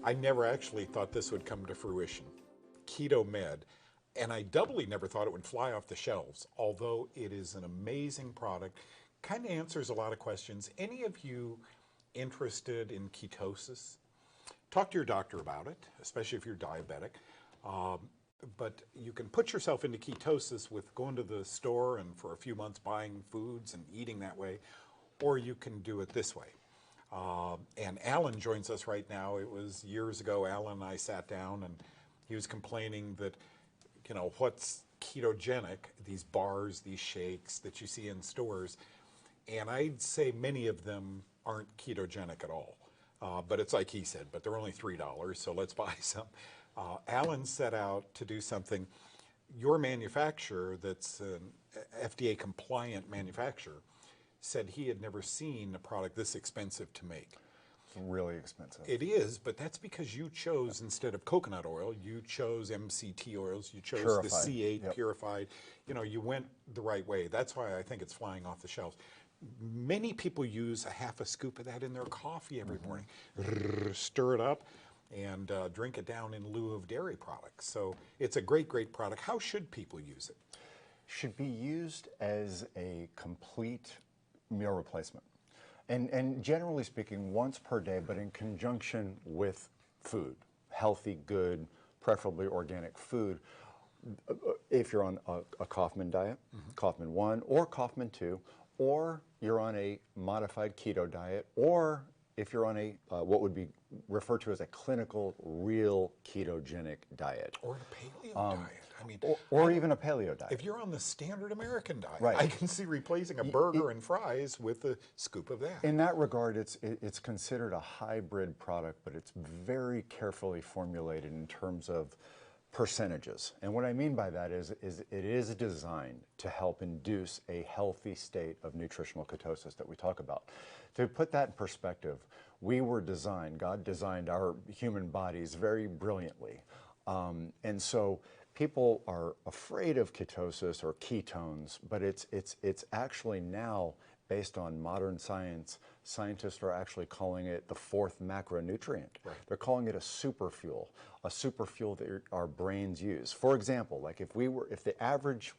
I never actually thought this would come to fruition. KetoMed. And I doubly never thought it would fly off the shelves, although it is an amazing product. Kind of answers a lot of questions. Any of you interested in ketosis? Talk to your doctor about it, especially if you're diabetic. But you can put yourself into ketosis with going to the store and for a few months buying foods and eating that way, or you can do it this way. And Alan joins us right now. It was years ago, Alan and I sat down and he was complaining that, you know, what's ketogenic, these bars, these shakes that you see in stores, and I'd say many of them aren't ketogenic at all. But it's like he said, but they're only $3, so let's buy some. Alan set out to do something. Your manufacturer, that's an FDA compliant manufacturer, said he had never seen a product this expensive to make. It's really expensive. It is, but that's because you chose, instead of coconut oil, you chose MCT oils, you chose Purified. the C8 Yep. purified. You know, you went the right way. That's why I think it's flying off the shelves. Many people use a half a scoop of that in their coffee every morning. Stir it up and drink it down in lieu of dairy products. So it's a great, great product. How should people use it? Should be used as a complete meal replacement. And generally speaking, once per day, but in conjunction with food, healthy, good, preferably organic food. If you're on a Kaufman diet, Kaufman 1 or Kaufman 2, or you're on a modified keto diet, or if you're on a what would be referred to as a clinical, real ketogenic diet. Or a paleo diet. I mean, or even a paleo diet. if you're on the standard American diet, Right. I can see replacing a burger and fries with a scoop of that. In that regard, it's considered a hybrid product, but it's very carefully formulated in terms of percentages. And what I mean by that is it is designed to help induce a healthy state of nutritional ketosis that we talk about. To put that in perspective, God designed our human bodies very brilliantly. And so people are afraid of ketosis or ketones, but it's actually now, based on modern science, scientists are actually calling it the fourth macronutrient. Right. They're calling it a superfuel that our brains use. For example, like if the average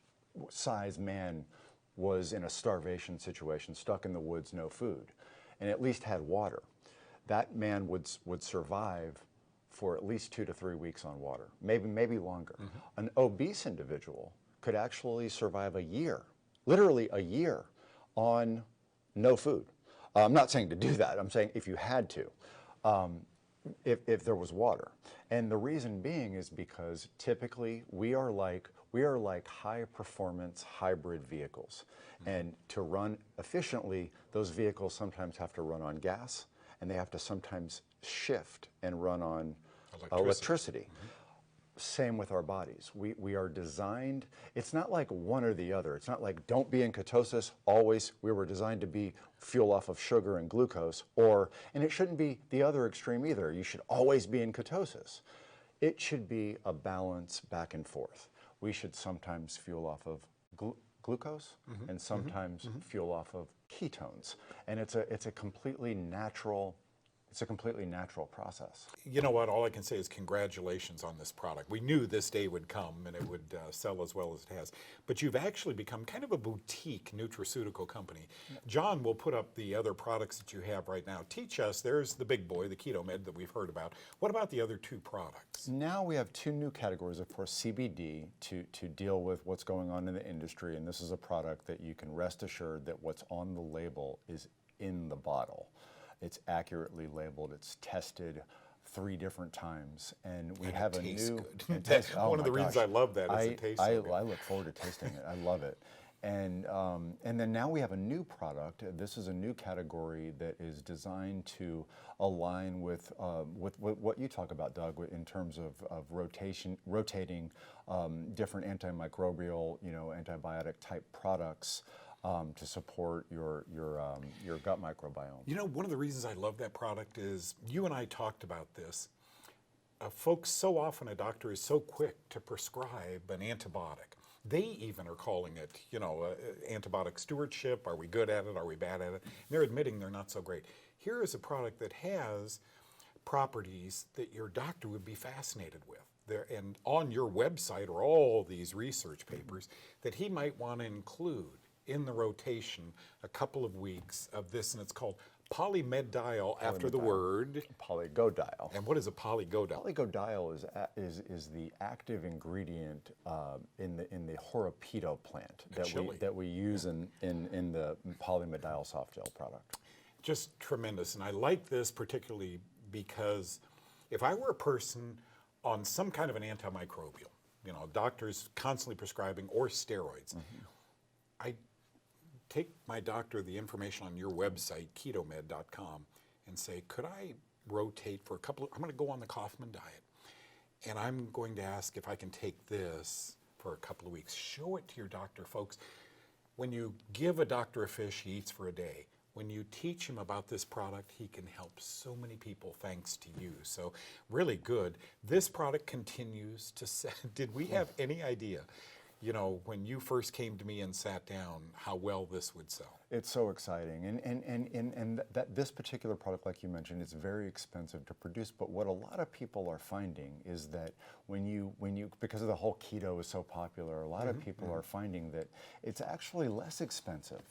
size man was in a starvation situation, stuck in the woods, no food, and at least had water, that man would survive for at least 2 to 3 weeks on water, maybe longer. An obese individual could actually survive a year, literally a year, on no food. I'm not saying to do that. I'm saying if you had to, if there was water. And the reason being is because typically we are like high performance hybrid vehicles. And to run efficiently, those vehicles sometimes have to run on gas, and they have to sometimes shift and run on electricity. Same with our bodies. We are designed, it's not like one or the other. It's not like don't be in ketosis always. We were designed to be fuel off of sugar and glucose, and it shouldn't be the other extreme either. You should always be in ketosis. It should be a balance back and forth. We should sometimes fuel off of glucose and sometimes fuel off of ketones. And it's a completely natural process. You know what? All I can say is congratulations on this product. We knew this day would come and it would sell as well as it has. But you've actually become kind of a boutique nutraceutical company. John will put up the other products that you have right now. Teach us, there's the big boy, the KetoMed that we've heard about. What about the other 2 products? Now we have 2 new categories, of course, CBD to deal with what's going on in the industry. And this is a product that you can rest assured that what's on the label is in the bottle. It's accurately labeled. It's tested 3 different times, and we have a new. One of the reasons I love that is it tastes so good. I look forward to tasting it. I love it, and then now we have a new product. This is a new category that is designed to align with what you talk about, Doug, in terms of rotating different antimicrobial, antibiotic type products. To support your gut microbiome. You know, one of the reasons I love that product is you and I talked about this. Folks, so often a doctor is so quick to prescribe an antibiotic. They even are calling it, antibiotic stewardship. Are we good at it? Are we bad at it? And they're admitting they're not so great. Here is a product that has properties that your doctor would be fascinated with. There, and on your website are all these research papers that he might want to include in the rotation a couple of weeks of this, and it's called polymediol after the word. Polygodiol. And what is a polygodiol? Polygodiol is the active ingredient in the horopedo plant that we use in the polymediol soft gel product. Just tremendous. And I like this particularly because if I were a person on some kind of an antimicrobial, doctors constantly prescribing, or steroids, I take my doctor the information on your website, KetoMed.com, and say, could I rotate for I'm going to go on the Kaufman diet, and I'm going to ask if I can take this for a couple of weeks. Show it to your doctor, folks. When you give a doctor a fish, he eats for a day. When you teach him about this product, he can help so many people thanks to you. So really good. This product continues to sell. Did we have any idea, when you first came to me and sat down, how well this would sell? It's so exciting, and that this particular product, like you mentioned, is very expensive to produce. But what a lot of people are finding is that when you because of the whole keto is so popular, a lot of people are finding that it's actually less expensive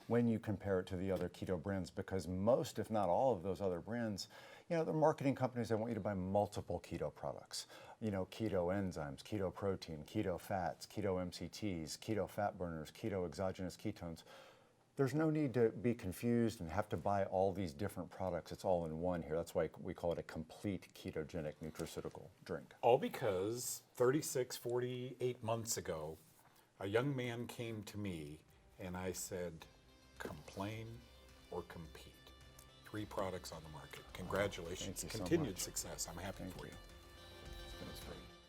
when you compare it to the other keto brands, because most, if not all, of those other brands, they're marketing companies that want you to buy multiple keto products. Keto enzymes, keto protein, keto fats, keto MCTs, keto fat burners, keto exogenous ketones. There's no need to be confused and have to buy all these different products. It's all in one here. That's why we call it a complete ketogenic nutraceutical drink. All because 48 months ago, a young man came to me and I said, complain or compete. 3 products on the market. Congratulations. Thank you so Continued much. success. I'm happy for you. It's been great.